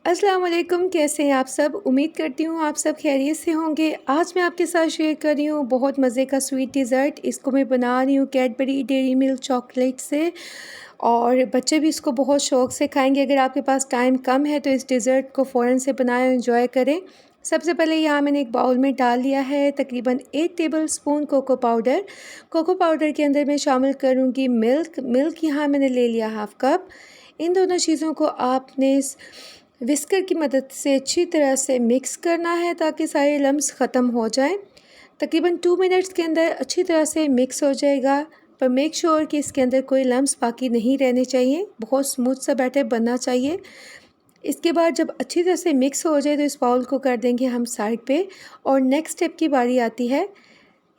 अस्सलाम वालेकुम, कैसे हैं आप सब। उम्मीद करती हूँ आप सब खैरियत से होंगे। आज मैं आपके साथ शेयर कर रही हूँ बहुत मज़े का स्वीट डिज़र्ट। इसको मैं बना रही हूँ कैडबरी डेयरी मिल्क चॉकलेट से, और बच्चे भी इसको बहुत शौक़ से खाएंगे। अगर आपके पास टाइम कम है तो इस डिज़र्ट को फ़ौरन से बनाएं और एंजॉय करें। सबसे पहले यहाँ मैंने एक बाउल में डाल लिया है तकरीबन 1 tablespoon cocoa powder. Cocoa powder के अंदर मैं शामिल करूँगी मिल्क यहाँ मैंने ले लिया हाफ़ कप। इन दोनों चीज़ों को आपने विस्कर की मदद से अच्छी तरह से मिक्स करना है ताकि सारे लम्स ख़त्म हो जाएं। तकरीबन 2 मिनट्स के अंदर अच्छी तरह से मिक्स हो जाएगा, पर मेक श्योर कि इसके अंदर कोई लम्स बाकी नहीं रहने चाहिए। बहुत स्मूथ सा बैटर बनना चाहिए। इसके बाद जब अच्छी तरह से मिक्स हो जाए तो इस बाउल को कर देंगे हम साइड पे, और नेक्स्ट स्टेप की बारी आती है।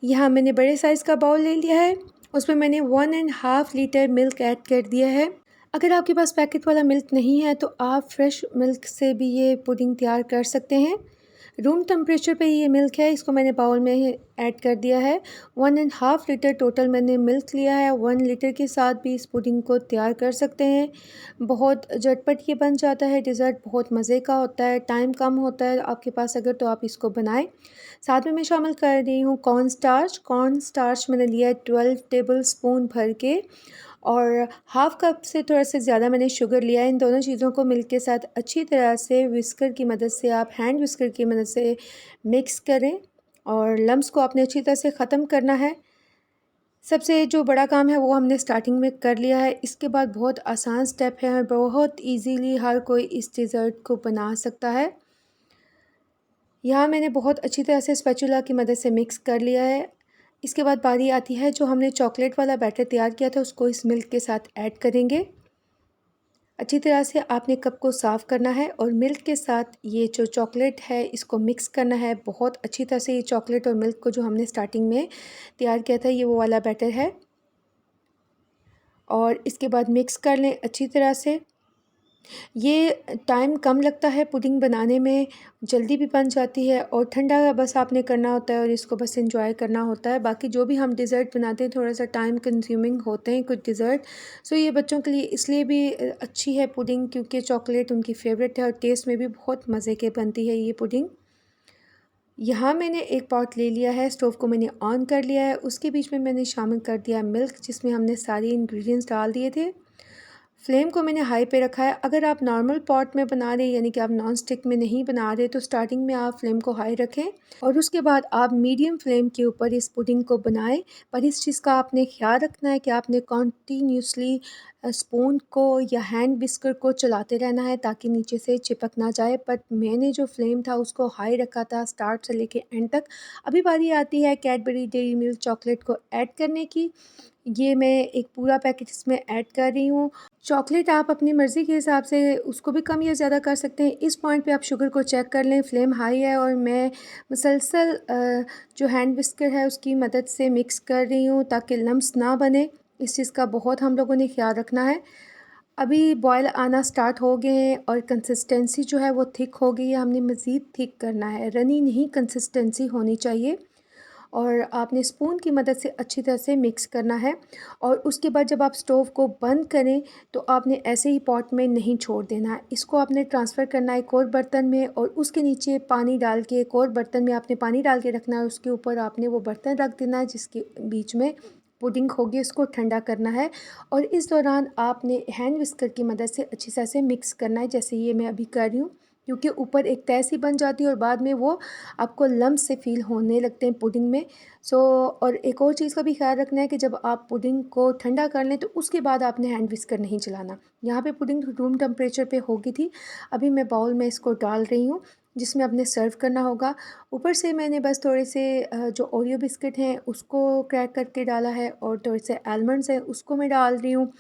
यहाँ मैंने बड़े साइज़ का बाउल ले लिया है, उसमें मैंने 1.5 लीटर मिल्क ऐड कर दिया है। अगर आपके पास पैकेट वाला मिल्क नहीं है तो आप फ्रेश मिल्क से भी ये पुडिंग तैयार कर सकते हैं। रूम टेम्परेचर पे ये मिल्क है, इसको मैंने बाउल में ऐड कर दिया है। 1.5 लीटर टोटल मैंने मिल्क लिया है। 1 लीटर के साथ भी इस पुडिंग को तैयार कर सकते हैं। बहुत झटपट ये बन जाता है डिज़र्ट, बहुत मज़े का होता है। टाइम कम होता है आपके पास अगर, तो आप इसको बनाएं। साथ में मैं शामिल कर रही हूँ कॉर्न स्टार्च मैंने लिया है 12 टेबल स्पून भर के, और हाफ़ कप से थोड़ा सा ज़्यादा मैंने शुगर लिया है। इन दोनों चीज़ों को मिल्क के साथ अच्छी तरह से विस्कर की मदद से, आप हैंड विस्कर की मदद से मिक्स करें, और लम्स को आपने अच्छी तरह से ख़त्म करना है। सबसे जो बड़ा काम है वो हमने स्टार्टिंग में कर लिया है। इसके बाद बहुत आसान स्टेप है, बहुत ईजीली हर कोई इस डिज़र्ट को बना सकता है। यहाँ मैंने बहुत अच्छी तरह से स्पैचुला की मदद से मिक्स कर लिया है। इसके बाद बारी आती है जो हमने चॉकलेट वाला बैटर तैयार किया था, उसको इस मिल्क के साथ ऐड करेंगे। अच्छी तरह से आपने कप को साफ़ करना है और मिल्क के साथ ये जो चॉकलेट है इसको मिक्स करना है बहुत अच्छी तरह से। ये चॉकलेट और मिल्क को जो हमने स्टार्टिंग में तैयार किया था, ये वो वाला बैटर है, और इसके बाद मिक्स कर लें अच्छी तरह से। ये टाइम कम लगता है पुडिंग बनाने में, जल्दी भी बन जाती है, और ठंडा बस आपने करना होता है और इसको बस एंजॉय करना होता है। बाकी जो भी हम डिज़र्ट बनाते हैं थोड़ा सा टाइम कंज्यूमिंग होते हैं कुछ डिज़र्ट। सो ये बच्चों के लिए इसलिए भी अच्छी है पुडिंग, क्योंकि चॉकलेट उनकी फेवरेट है और टेस्ट में भी बहुत मज़े के बनती है ये पुडिंग। यहाँ मैंने एक पॉट ले लिया है, स्टोव को मैंने ऑन कर लिया है, उसके बीच में मैंने शामिल कर दिया मिल्क जिसमें हमने सारे इंग्रेडिएंट्स डाल दिए थे। फ्लेम को मैंने हाई पे रखा है। अगर आप नॉर्मल पॉट में बना रहे हैं, यानी कि आप नॉन स्टिक में नहीं बना रहे, तो स्टार्टिंग में आप फ्लेम को हाई रखें और उसके बाद आप मीडियम फ्लेम के ऊपर इस पुडिंग को बनाएं। पर इस चीज़ का आपने ख्याल रखना है कि आपने कॉन्टीन्यूसली स्पून को या हैंड विस्कर को चलाते रहना है ताकि नीचे से चिपक ना जाए। बट मैंने जो फ्लेम था उसको हाई रखा था स्टार्ट से लेके एंड तक। अभी बारी आती है कैडबरी डेयरी मिल्क चॉकलेट को ऐड करने की। ये मैं एक पूरा पैकेट इसमें ऐड कर रही हूँ। चॉकलेट आप अपनी मर्ज़ी के हिसाब से उसको भी कम या ज़्यादा कर सकते हैं। इस पॉइंट पे आप शुगर को चेक कर लें, फ्लेम हाई है और मैं मुसलसल जो हैंड विस्कर है उसकी मदद से मिक्स कर रही हूँ ताकि लम्स ना बने। इस चीज़ का बहुत हम लोगों ने ख्याल रखना है। अभी बॉयल आना स्टार्ट हो गए हैं और कंसिस्टेंसी जो है वो थिक हो गई है। हमने मज़ीद थिक करना है, रनी नहीं कंसिस्टेंसी होनी चाहिए, और आपने स्पून की मदद से अच्छी तरह से मिक्स करना है। और उसके बाद जब आप स्टोव को बंद करें तो आपने ऐसे ही पॉट में नहीं छोड़ देना है, इसको आपने ट्रांसफ़र करना है एक और बर्तन में, और उसके नीचे पानी डाल के एक और बर्तन में आपने पानी डाल के रखना है। उसके ऊपर आपने वो बर्तन रख देना है जिसके बीच में पुडिंग होगी, उसको ठंडा करना है। और इस दौरान आपने हैंड विस्कर की मदद से अच्छी तरह से मिक्स करना है, जैसे ये मैं अभी कर रही हूँ, क्योंकि ऊपर एक तह सी बन जाती है और बाद में वो आपको लम्स से फ़ील होने लगते हैं पुडिंग में। और एक और चीज़ का भी ख्याल रखना है कि जब आप पुडिंग को ठंडा कर लें तो उसके बाद आपने हैंड विस्कर नहीं चलाना। यहाँ पे पुडिंग रूम टेम्परेचर पे हो गई थी। अभी मैं बाउल में इसको डाल रही हूँ जिसमें आपने सर्व करना होगा। ऊपर से मैंने बस थोड़े से जो ओरियो बिस्किट हैं उसको क्रैक करके डाला है, और थोड़े से आलमंड्स हैं उसको मैं डाल रही हूँ।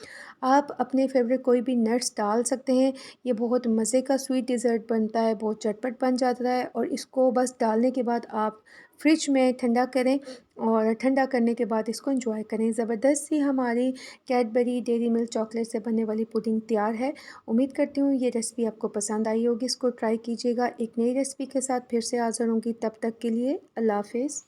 आप अपने फेवरेट कोई भी नट्स डाल सकते हैं। ये बहुत मज़े का स्वीट डिज़र्ट बनता है, बहुत झटपट बन जाता है, और इसको बस डालने के बाद आप फ्रिज में ठंडा करें, और ठंडा करने के बाद इसको एंजॉय करें। ज़बरदस्त सी हमारी कैडबरी डेयरी मिल्क चॉकलेट से बनने वाली पुडिंग तैयार है। उम्मीद करती हूँ ये रेसिपी आपको पसंद आई होगी। इसको ट्राई कीजिएगा। एक नई रेसिपी के साथ फिर से हाज़िर होंगी, तब तक के लिए अल्लाह हाफ़िज़।